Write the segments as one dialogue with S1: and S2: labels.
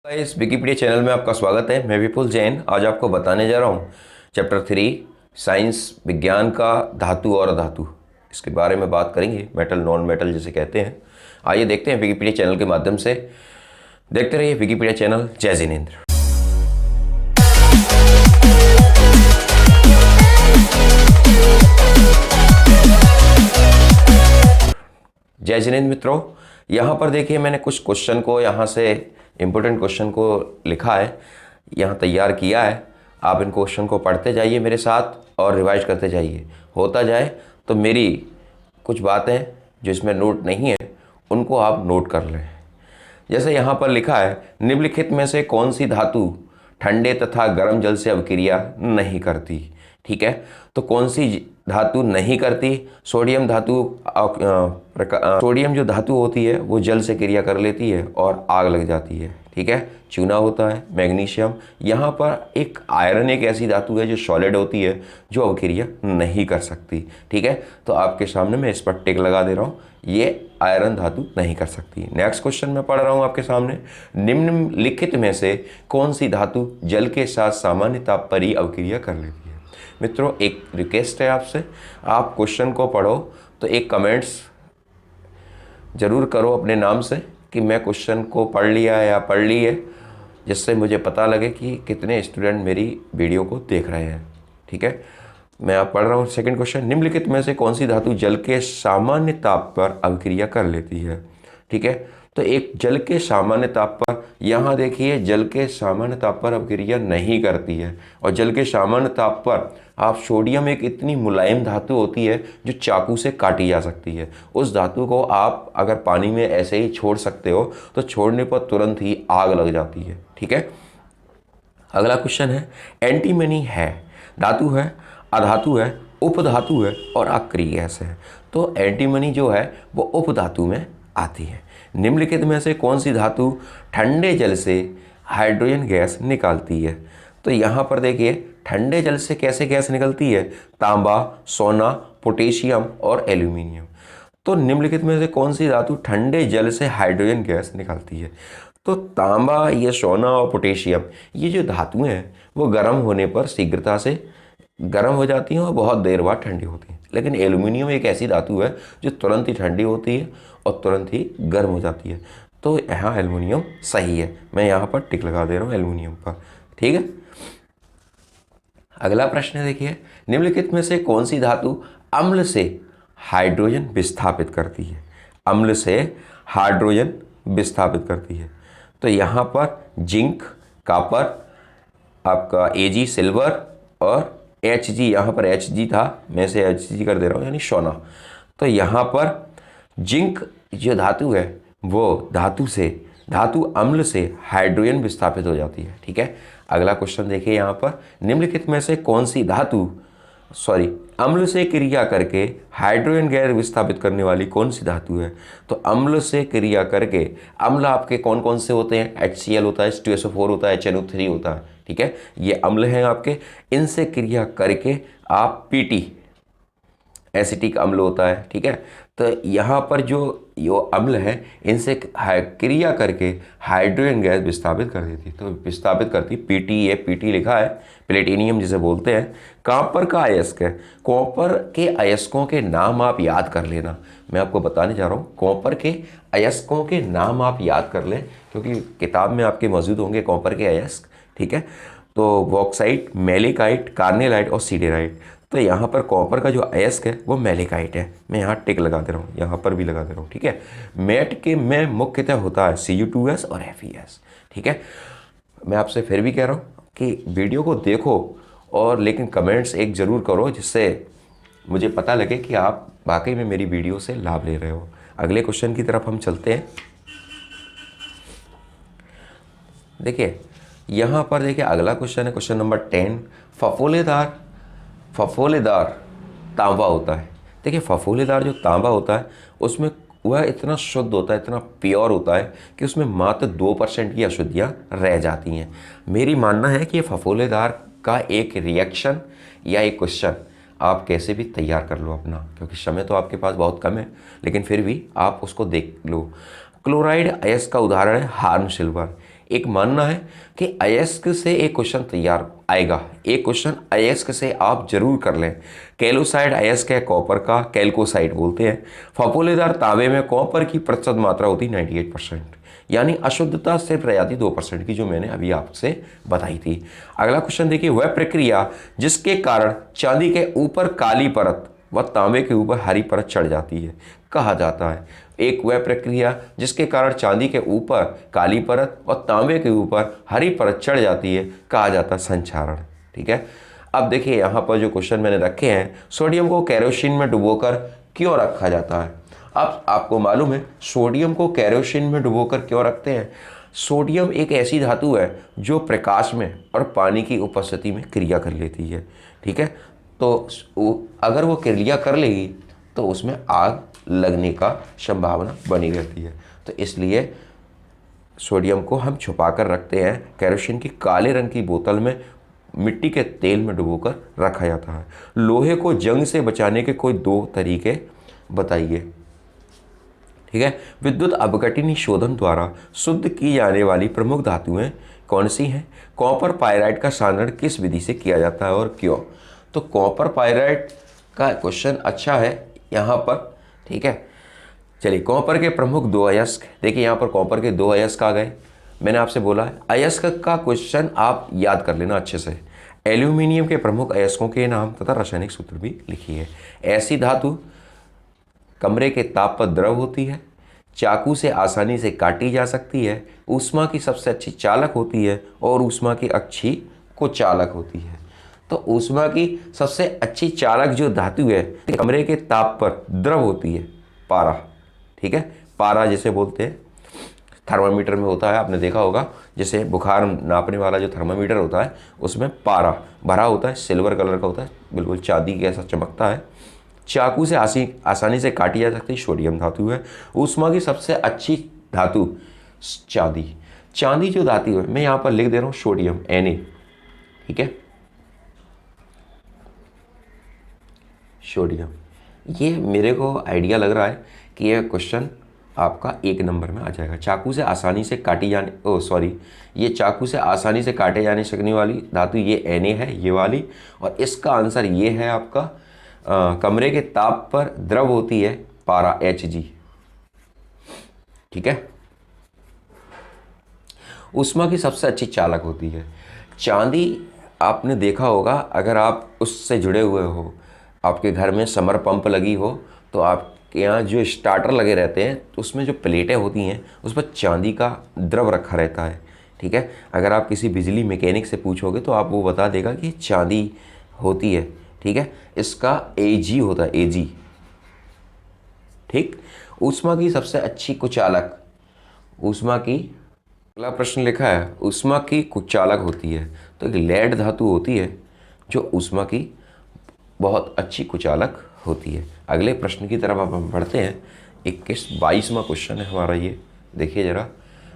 S1: इस Wikipedia channel में आपका स्वागत है। मैं विपुल जैन आज आपको बताने जा रहा हूँ चैप्टर 3 साइंस विज्ञान का धातु और अधातु, इसके बारे में बात करेंगे। मेटल नॉन मेटल जिसे कहते हैं। आइए देखते हैं विकिपीडिया चैनल के माध्यम से। देखते रहिए विकिपीडिया चैनल। जय जिनेंद्र। जय जिनेंद्र मित्रों, यहाँ पर देखिए मैंने कुछ क्वेश्चन को यहाँ से इम्पोर्टेंट क्वेश्चन को लिखा है, यहाँ तैयार किया है। आप इन क्वेश्चन को पढ़ते जाइए मेरे साथ और रिवाइज करते जाइए। होता जाए तो मेरी कुछ बातें जो इसमें नोट नहीं है उनको आप नोट कर लें। जैसे यहाँ पर लिखा है, निम्नलिखित में से कौन सी धातु ठंडे तथा गर्म जल से अभिक्रिया नहीं करती। ठीक है, तो कौन सी धातु नहीं करती? सोडियम धातु। सोडियम जो धातु होती है वो जल से क्रिया कर लेती है और आग लग जाती है। ठीक है, चूना होता है, मैग्नीशियम। यहाँ पर एक आयरन एक ऐसी धातु है जो सॉलिड होती है, जो अभिक्रिया नहीं कर सकती। ठीक है, तो आपके सामने मैं इस पर टिक लगा दे रहा हूँ, ये आयरन धातु नहीं कर सकती। नेक्स्ट क्वेश्चन मैं पढ़ रहा हूँ आपके सामने, निम्नलिखित में से कौन सी धातु जल के साथ सामान्य ताप पर ही अभिक्रिया कर लेती है। मित्रों, एक रिक्वेस्ट है आपसे, आप क्वेश्चन को पढ़ो तो एक कमेंट्स ज़रूर करो अपने नाम से कि मैं क्वेश्चन को पढ़ लिया है या पढ़ ली है, जिससे मुझे पता लगे कि कितने स्टूडेंट मेरी वीडियो को देख रहे हैं। ठीक है, मैं आप पढ़ रहा हूँ। सेकंड क्वेश्चन, निम्नलिखित में से कौन सी धातु जल के सामान्य ताप पर अभिक्रिया कर लेती है। ठीक है, तो एक जल के सामान्य ताप पर, यहाँ देखिए जल के सामान्य ताप पर अभिक्रिया नहीं करती है। और जल के सामान्य ताप पर आप सोडियम एक इतनी मुलायम धातु होती है जो चाकू से काटी जा सकती है। उस धातु को आप अगर पानी में ऐसे ही छोड़ सकते हो तो छोड़ने पर तुरंत ही आग लग जाती है। ठीक है, अगला क्वेश्चन है, एंटीमनी है, धातु है, अधातु है, उपधातु है और अक्रिय गैस है। तो एंटीमनी जो है वो उपधातु में आती है। निम्नलिखित में से कौन सी धातु ठंडे जल से हाइड्रोजन गैस निकालती है। तो यहाँ पर देखिए ठंडे जल से कैसे गैस निकलती है, तांबा, सोना, पोटेशियम और एल्यूमिनियम। तो निम्नलिखित में से कौन सी धातु ठंडे जल से हाइड्रोजन गैस निकालती है। तो तांबा, ये सोना और पोटेशियम, ये जो धातुएं हैं वो गर्म होने पर शीघ्रता से गर्म हो जाती हैं और बहुत देर बाद ठंडी होती हैं। लेकिन एल्यूमिनियम एक ऐसी धातु है जो तुरंत ही ठंडी होती है और तुरंत ही गर्म हो जाती है। तो यहाँ एल्यूमिनियम सही है, मैं यहाँ पर टिक लगा दे रहा हूँ एल्यूमिनियम पर। ठीक है, अगला प्रश्न देखिए, निम्नलिखित में से कौन सी धातु अम्ल से हाइड्रोजन विस्थापित करती है। अम्ल से हाइड्रोजन विस्थापित करती है। तो यहाँ पर जिंक, कॉपर, आपका Ag सिल्वर और Hg, यहाँ पर Hg था, मैं इसे Hg कर दे रहा हूँ, यानी सोना। तो यहाँ पर जिंक जो धातु है वो धातु अम्ल से हाइड्रोजन विस्थापित हो जाती है। ठीक है, अगला क्वेश्चन देखिए, यहाँ पर निम्नलिखित में से कौन सी धातु अम्ल से क्रिया करके हाइड्रोजन गैस विस्थापित करने वाली कौन सी धातु है। तो अम्ल से क्रिया करके, अम्ल आपके कौन कौन से होते हैं, HCl होता है, H2SO4 होता है, HNO3 होता है। ठीक है, ये अम्ल हैं आपके, इनसे क्रिया करके आप PT एसिटिक अम्ल होता है। ठीक है, तो यहाँ पर जो अम्ल है इनसे क्रिया करके हाइड्रोजन गैस विस्थापित कर देती, तो विस्थापित करती PT। ये PT लिखा है, प्लेटिनियम जिसे बोलते हैं। कॉपर का अयस्क है, कॉपर के अयस्कों के नाम आप याद कर लेना। मैं आपको बताने जा रहा हूँ, कॉपर के अयस्कों के नाम आप याद कर लें, क्योंकि किताब में आपके मौजूद होंगे कॉपर के अयस्क। ठीक है, तो बॉक्साइट, मेलिकाइट, कार्नेलाइट और सीडेराइट। तो यहाँ पर कॉपर का जो अयस्क है वो मेलिकाइट है। मैं यहाँ टिक लगा दे रहा हूँ, यहाँ पर भी लगा दे रहा हूँ। ठीक है, मेट के में मुख्यतः होता है Cu2S और Fe(S). ठीक है, मैं आपसे फिर भी कह रहा हूँ कि वीडियो को देखो और लेकिन कमेंट्स एक ज़रूर करो, जिससे मुझे पता लगे कि आप वाकई में मेरी वीडियो से लाभ ले रहे हो। अगले क्वेश्चन की तरफ हम चलते हैं। देखिए यहाँ पर देखिए अगला क्वेश्चन है, क्वेश्चन नंबर 10, फफोलेदार तांबा होता है। देखिए फफोलेदार जो तांबा होता है उसमें वह इतना शुद्ध होता है, इतना प्योर होता है कि उसमें मात्र 2% की अशुद्धियाँ रह जाती हैं। मेरी मानना है कि ये फफोलेदार का एक रिएक्शन या एक क्वेश्चन आप कैसे भी तैयार कर लो अपना, क्योंकि समय तो आपके पास बहुत कम है, लेकिन फिर भी आप उसको देख लो। क्लोराइड अयस्क का उदाहरण है हार्न सिल्वर। एक मानना है कि अयस्क से एक क्वेश्चन तैयार आएगा, एक क्वेश्चन अयस्क से आप जरूर कर लें। कैल्साइट अयस्क है कॉपर का, कैल्कोसाइट बोलते हैं। फफोलेदार तांबे में कॉपर की प्रतिशत मात्रा होती 98%, यानी अशुद्धता सिर्फ रह जाती 2% की, जो मैंने अभी आपसे बताई थी। अगला क्वेश्चन देखिए, वह प्रक्रिया जिसके कारण चांदी के ऊपर काली परत व तांबे के ऊपर हरी परत चढ़ जाती है कहा जाता है। एक वह प्रक्रिया जिसके कारण चांदी के ऊपर काली परत और तांबे के ऊपर हरी परत चढ़ जाती है कहा जाता है संचारण। ठीक है, अब देखिए यहाँ पर जो क्वेश्चन मैंने रखे हैं, सोडियम को केरोसिन में डुबोकर क्यों रखा जाता है। अब आपको मालूम है सोडियम को केरोसिन में डुबोकर क्यों रखते हैं। सोडियम एक ऐसी धातु है जो प्रकाश में और पानी की उपस्थिति में क्रिया कर लेती है। ठीक है, तो अगर वो क्रिया कर लेगी तो उसमें आग लगने का संभावना बनी रहती है। तो इसलिए सोडियम को हम छुपा कर रखते हैं, केरोसिन की काले रंग की बोतल में मिट्टी के तेल में डुबोकर रखा जाता है। लोहे को जंग से बचाने के कोई 2 तरीके बताइए। ठीक है, विद्युत अपघटनी शोधन द्वारा शुद्ध की जाने वाली प्रमुख धातुएं कौन सी हैं। कॉपर पायराइड का सारण किस विधि से किया जाता है और क्यों। तो कॉपर पायराइड का क्वेश्चन अच्छा है यहाँ पर। ठीक है, चलिए कॉपर के प्रमुख 2 अयस्क, देखिए यहाँ पर कॉपर के 2 अयस्क आ गए। मैंने आपसे बोला है अयस्क का क्वेश्चन आप याद कर लेना अच्छे से। एल्यूमिनियम के प्रमुख अयस्कों के नाम तथा रासायनिक सूत्र भी लिखिए। ऐसी धातु कमरे के ताप पर द्रव होती है, चाकू से आसानी से काटी जा सकती है, ऊष्मा की सबसे अच्छी चालक होती है और ऊष्मा की अच्छी कुचालक होती है। तो ऊष्मा की सबसे अच्छी चालक जो धातु है कमरे के ताप पर द्रव होती है, पारा। ठीक है, पारा जैसे बोलते हैं, थर्मामीटर में होता है, आपने देखा होगा, जैसे बुखार नापने वाला जो थर्मामीटर होता है उसमें पारा भरा होता है, सिल्वर कलर का होता है, बिल्कुल चांदी के ऐसा चमकता है। चाकू से आसानी से काटी जा सकती सोडियम धातु है। ऊष्मा की सबसे अच्छी धातु चांदी। चांदी जो धातु है, मैं यहाँ पर लिख दे रहा हूँ सोडियम Na। ठीक है, सोडियम, ये मेरे को आइडिया लग रहा है कि यह क्वेश्चन आपका 1 नंबर में आ जाएगा। चाकू से आसानी से काटी जाने ये चाकू से आसानी से काटे जाने सकने वाली धातु ये Na है, ये वाली। और इसका आंसर ये है आपका कमरे के ताप पर द्रव होती है पारा Hg। ठीक है, ऊष्मा की सबसे अच्छी चालक होती है चांदी। आपने देखा होगा, अगर आप उससे जुड़े हुए हो, आपके घर में समर पंप लगी हो, तो आपके यहाँ जो स्टार्टर लगे रहते हैं तो उसमें जो प्लेटें होती हैं उस पर चांदी का द्रव रखा रहता है। ठीक है, अगर आप किसी बिजली मैकेनिक से पूछोगे तो आप वो बता देगा कि चांदी होती है। ठीक है, इसका Ag होता है, Ag। ठीक, ऊष्मा की सबसे अच्छी कुचालक, ऊष्मा की, अगला प्रश्न लिखा है ऊष्मा की कुचालक होती है। तो एक लेड धातु होती है जो ऊष्मा की बहुत अच्छी कुचालक होती है। अगले प्रश्न की तरफ अब हम बढ़ते हैं। 22वां क्वेश्चन है हमारा ये, देखिए जरा।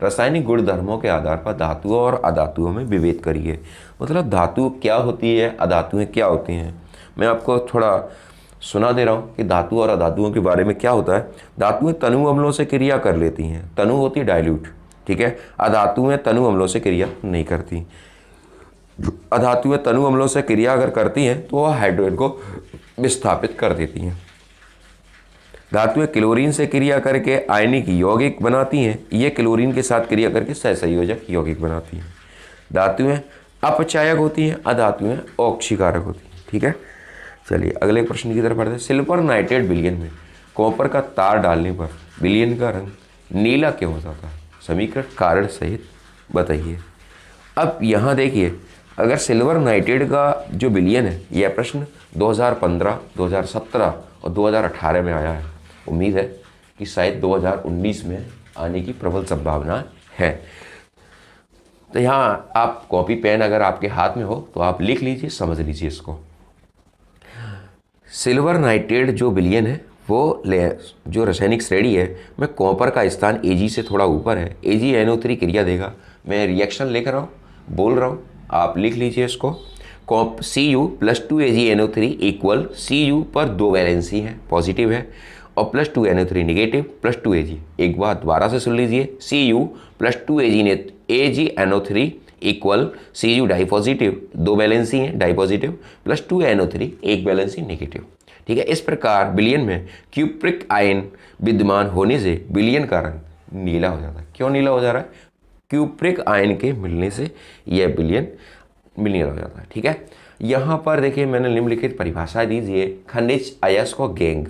S1: रासायनिक गुण धर्मों के आधार पर धातुओं और अधातुओं में विभेद करिए। मतलब धातु क्या होती है, अधातुएं क्या होती हैं। मैं आपको थोड़ा सुना दे रहा हूँ कि धातु और अधातुओं के बारे में क्या होता है। धातुएं तनु अम्लों से क्रिया कर लेती हैं, तनु होती डाइल्यूट। ठीक है, अधातुएं तनु अम्लों से क्रिया नहीं करती। अधातुएं तनु अम्लों से क्रिया अगर करती हैं तो वह हाइड्रोजन को विस्थापित कर देती हैं। धातुएं क्लोरीन से क्रिया करके आयनिक यौगिक बनाती हैं, ये क्लोरीन के साथ क्रिया करके सहसंयोजक यौगिक बनाती हैं। धातुएं अपचायक होती हैं, अधातुएं ऑक्सीकारक होती हैं। ठीक है, चलिए अगले प्रश्न की तरफ बढ़ते हैं। सिल्वर नाइट्रेट विलयन में कॉपर का तार डालने पर विलयन का रंग नीला क्यों हो जाता है, समीकरण कारण सहित बताइए। अब यहाँ देखिए, अगर सिल्वर नाइट्रेट का जो विलयन है, यह प्रश्न 2015, 2017 और 2018 में आया है। उम्मीद है कि शायद 2019 में आने की प्रबल संभावना है। तो यहाँ आप कॉपी पेन अगर आपके हाथ में हो तो आप लिख लीजिए, समझ लीजिए इसको। सिल्वर नाइट्रेट जो विलयन है वो जो रासायनिक श्रेणी है में कॉपर का स्थान Ag से थोड़ा ऊपर है। AgNO3 क्रिया देगा। मैं रिएक्शन लिख रहा हूँ, बोल रहा हूँ, आप लिख लीजिए इसको। Cu + 2 AgNO3 इक्वल Cu पर 2 वैलेंसी है, पॉजिटिव है, और +2 NO3 निगेटिव +2 Ag। एक बार दोबारा से सुन लीजिए, Cu + 2 AgNO3 equal Cu di positive, 2 valency हैं डाई पॉजिटिव, प्लस 2NO3 एक वैलेंसी नेगेटिव। ठीक है, इस प्रकार विलयन में क्यूप्रिक आयन विद्यमान होने से विलयन का रंग नीला हो जाता है। क्यों नीला हो जा रहा है? क्यूप्रिक आयन के मिलने से यह विलयन नीला हो जाता है। ठीक है, यहाँ पर देखिए मैंने निम्नलिखित परिभाषा दीजिए खनिज अयस्क और गैंग।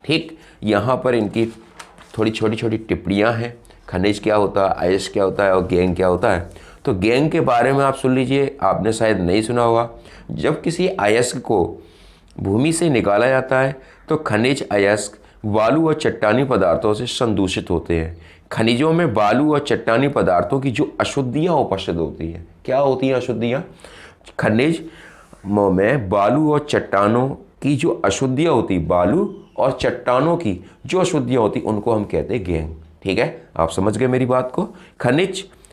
S1: ठीक, यहाँ पर इनकी थोड़ी छोटी छोटी टिप्पणियाँ हैं। खनिज क्या होता है, अयस्क क्या होता है और गैंग क्या होता है। तो गैंग के बारे में आप सुन लीजिए, आपने शायद नहीं सुना होगा। जब किसी अयस्क को भूमि से निकाला जाता है तो खनिज अयस्क बालू और चट्टानी पदार्थों से संदूषित होते हैं। खनिजों में बालू और चट्टानी पदार्थों की जो अशुद्धियाँ उपस्थित होती हैं, क्या होती हैं अशुद्धियाँ? खनिज में बालू और चट्टानों की जो अशुद्धियाँ होती, बालू और चट्टानों की जो अशुद्धियाँ होती, उनको हम कहते हैं गैंग। ठीक है, आप समझ गए मेरी बात को।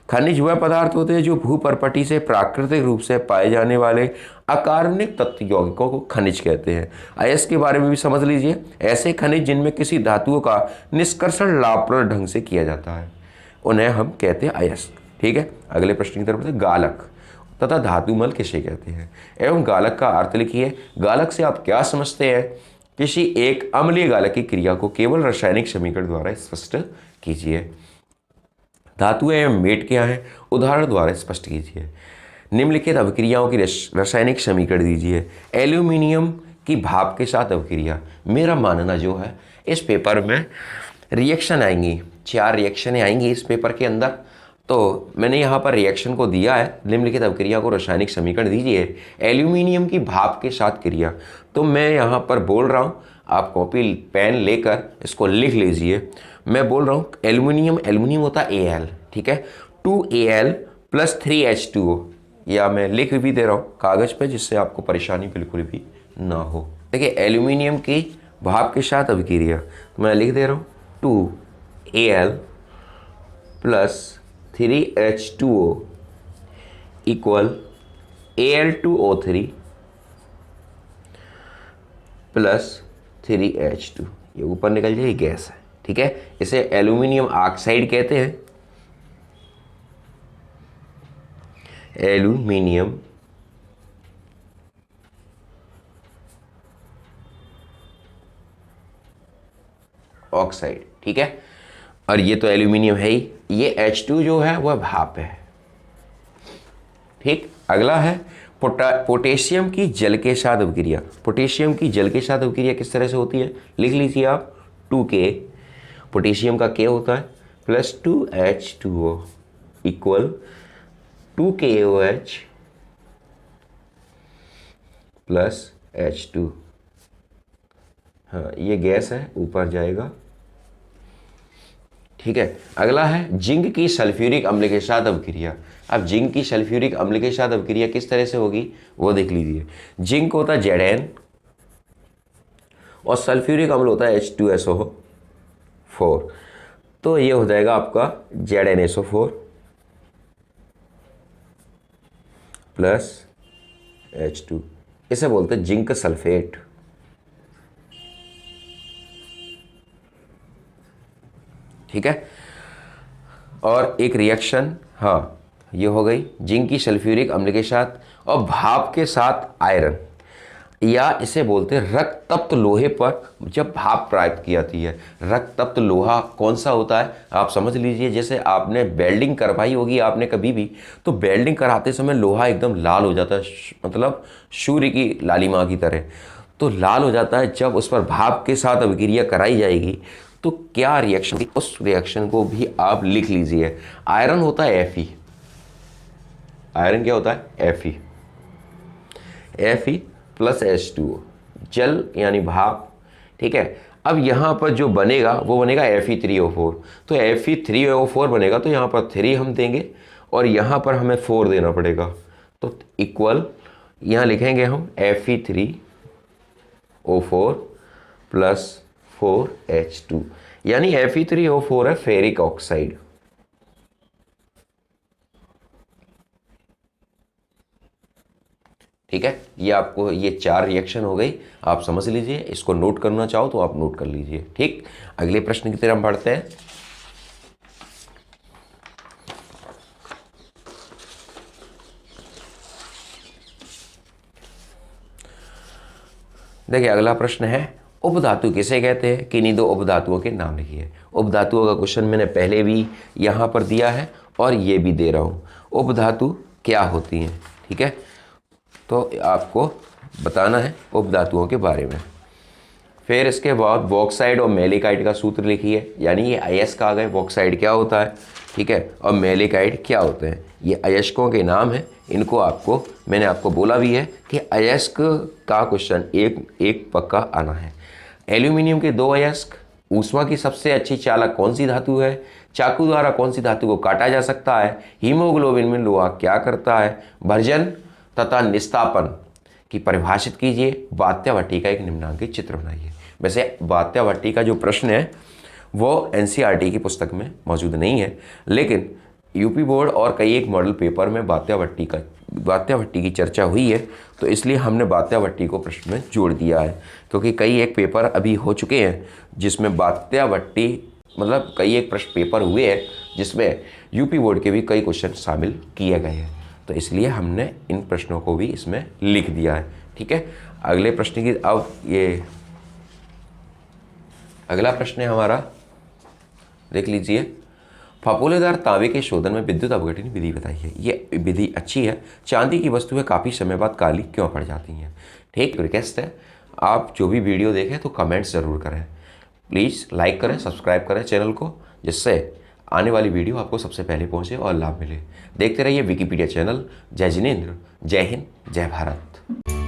S1: खनिज वह पदार्थ होते हैं जो भूपर्पटी से प्राकृतिक रूप से पाए जाने वाले अकार्बनिक तत्व यौगिकों को खनिज कहते हैं। अयस्क के बारे में भी समझ लीजिए, ऐसे खनिज जिनमें किसी धातुओं का निष्कर्षण लाभप्रद ढंग से किया जाता है, उन्हें हम कहते हैं अयस्क। ठीक है, अगले प्रश्न की तरफ से, गालक तथा धातुमल किसे कहते हैं एवं गालक का अर्थ लिखिए। गालक से आप क्या समझते हैं? किसी एक अम्लीय गालक की क्रिया को केवल रासायनिक समीकरण द्वारा स्पष्ट कीजिए। धातुएं एवं मेट क्या है, उदाहरण द्वारा स्पष्ट कीजिए। निम्नलिखित अभिक्रियाओं की रासायनिक समीकरण दीजिए। एल्यूमिनियम की भाप के साथ अभिक्रिया, मेरा मानना जो है इस पेपर में रिएक्शन आएंगी, 4 रिएक्शनें आएंगी इस पेपर के अंदर। तो मैंने यहाँ पर रिएक्शन को दिया है, निम्नलिखित अभिक्रिया को रासायनिक समीकरण दीजिए। एल्यूमिनियम की भाप के साथ क्रिया, तो मैं यहाँ पर बोल रहा हूँ, आप कॉपी पेन लेकर इसको लिख लीजिए। मैं बोल रहा हूँ एल्यूमिनियम होता है Al। ठीक है, 2Al प्लस 3H2O, या मैं लिख भी दे रहा हूँ कागज़ पे जिससे आपको परेशानी बिल्कुल भी ना हो। देखिए एल्यूमिनियम की भाप के साथ अभिक्रिया, तो मैं लिख दे रहा हूँ 2Al plus 3H2O equal Al2O3 plus 3H2, ये ऊपर निकल जाए, गैस है। ठीक है, इसे एल्यूमिनियम ऑक्साइड कहते हैं। Aluminium oxide. ठीक है, और ये तो एल्यूमिनियम है ही, ये H2 जो है वह भाप है। ठीक, अगला है पोटेशियम की जल के साथ अभिक्रिया। पोटेशियम की जल के साथ अभिक्रिया किस तरह से होती है, लिख लीजिए आप। 2K, पोटेशियम का K होता है, plus 2H2O equal 2KOH plus H2। हाँ, ये गैस है, ऊपर जाएगा। ठीक है, अगला है जिंक की सल्फ्यूरिक अम्ल के साथ अभिक्रिया। अब जिंक की सल्फ्यूरिक अम्ल के साथ अभिक्रिया किस तरह से होगी वो देख लीजिए। जिंक होता है Zn और सल्फ्यूरिक अम्ल होता है H2SO4, तो ये हो जाएगा आपका ZnSO4 प्लस H2, इसे बोलते हैं जिंक सल्फेट। ठीक है, और एक रिएक्शन, हाँ ये हो गई जिंक की सल्फ्यूरिक अम्ल के साथ और भाप के साथ आयरन, या इसे बोलते हैं रक्त तप्त लोहे पर जब भाप प्राप्त की जाती है। रक्त तप्त लोहा कौन सा होता है आप समझ लीजिए, जैसे आपने वेल्डिंग करवाई होगी आपने कभी भी, तो वेल्डिंग कराते समय लोहा एकदम लाल हो जाता है, मतलब सूर्य की लालिमा की तरह, तो लाल हो जाता है। जब उस पर भाप के साथ अभिक्रिया कराई जाएगी तो क्या रिएक्शन, उस रिएक्शन को भी आप लिख लीजिए। आयरन होता है Fe, आयरन क्या होता है Fe प्लस H2O, जल यानी भाप। ठीक है, अब यहाँ पर जो बनेगा वो बनेगा Fe3O4, तो Fe3O4 बनेगा, तो यहाँ पर 3 हम देंगे और यहाँ पर हमें 4 देना पड़ेगा, तो इक्वल यहाँ लिखेंगे हम Fe3O4 प्लस 4H2, यानी Fe3O4 है फेरिक ऑक्साइड। ठीक है, ये आपको ये 4 रिएक्शन हो गई, आप समझ लीजिए। इसको नोट करना चाहो तो आप नोट कर लीजिए। ठीक, अगले प्रश्न की तरफ हम बढ़ते हैं। देखिए अगला प्रश्न है, उपधातु किसे कहते हैं, किन्हीं दो उपधातुओं के नाम लिखिए। उपधातुओं का क्वेश्चन मैंने पहले भी यहाँ पर दिया है और ये भी दे रहा हूँ। उपधातु क्या होती हैं, ठीक है, तो आपको बताना है उपधातुओं के बारे में। फिर इसके बाद बॉक्साइड और मैलेकाइट का सूत्र लिखिए, यानी ये अयस्क आ गए। बॉक्साइड क्या होता है, ठीक है, और मैलेकाइट क्या होते हैं, ये अयस्कों के नाम हैं। इनको आपको मैंने आपको बोला भी है कि अयस्क का क्वेश्चन एक पक्का आना है। एल्यूमिनियम के 2 अयस्क, ऊष्मा की सबसे अच्छी चालक कौन सी धातु है, चाकू द्वारा कौन सी धातु को काटा जा सकता है, हीमोग्लोबिन में लोहा क्या करता है, भर्जन तथा निस्तापन की परिभाषित कीजिए, बात्याभट्टी का एक निम्नांकित चित्र बनाइए। वैसे बात्याभट्टी का जो प्रश्न है वो एनसीईआरटी की पुस्तक में मौजूद नहीं है, लेकिन यूपी बोर्ड और कई एक मॉडल पेपर में बात्याभट्टी की चर्चा हुई है, तो इसलिए हमने बात्याभट्टी को प्रश्न में जोड़ दिया है। क्योंकि कई एक पेपर अभी हो चुके हैं जिसमें बात्याभट्टी मतलब कई एक प्रश्न पेपर हुए हैं जिसमें यूपी बोर्ड के भी कई क्वेश्चन शामिल किए गए हैं, तो इसलिए हमने इन प्रश्नों को भी इसमें लिख दिया है, ठीक है। अगले प्रश्न की अब ये अगला प्रश्न है हमारा, देख लीजिए, फफूलेदार तांबे के शोधन में विद्युत अपघटन विधि बताइए। ये विधि अच्छी है। चांदी की वस्तुएं काफ़ी समय बाद काली क्यों पड़ जाती हैं। ठीक रिक्वेस्ट है, आप जो भी वीडियो देखें तो कमेंट्स ज़रूर करें, प्लीज़ लाइक करें, सब्सक्राइब करें चैनल को, जिससे आने वाली वीडियो आपको सबसे पहले पहुंचे और लाभ मिले। देखते रहिए विकिपीडिया चैनल। जय जिनेंद्र, जय हिंद, जय भारत।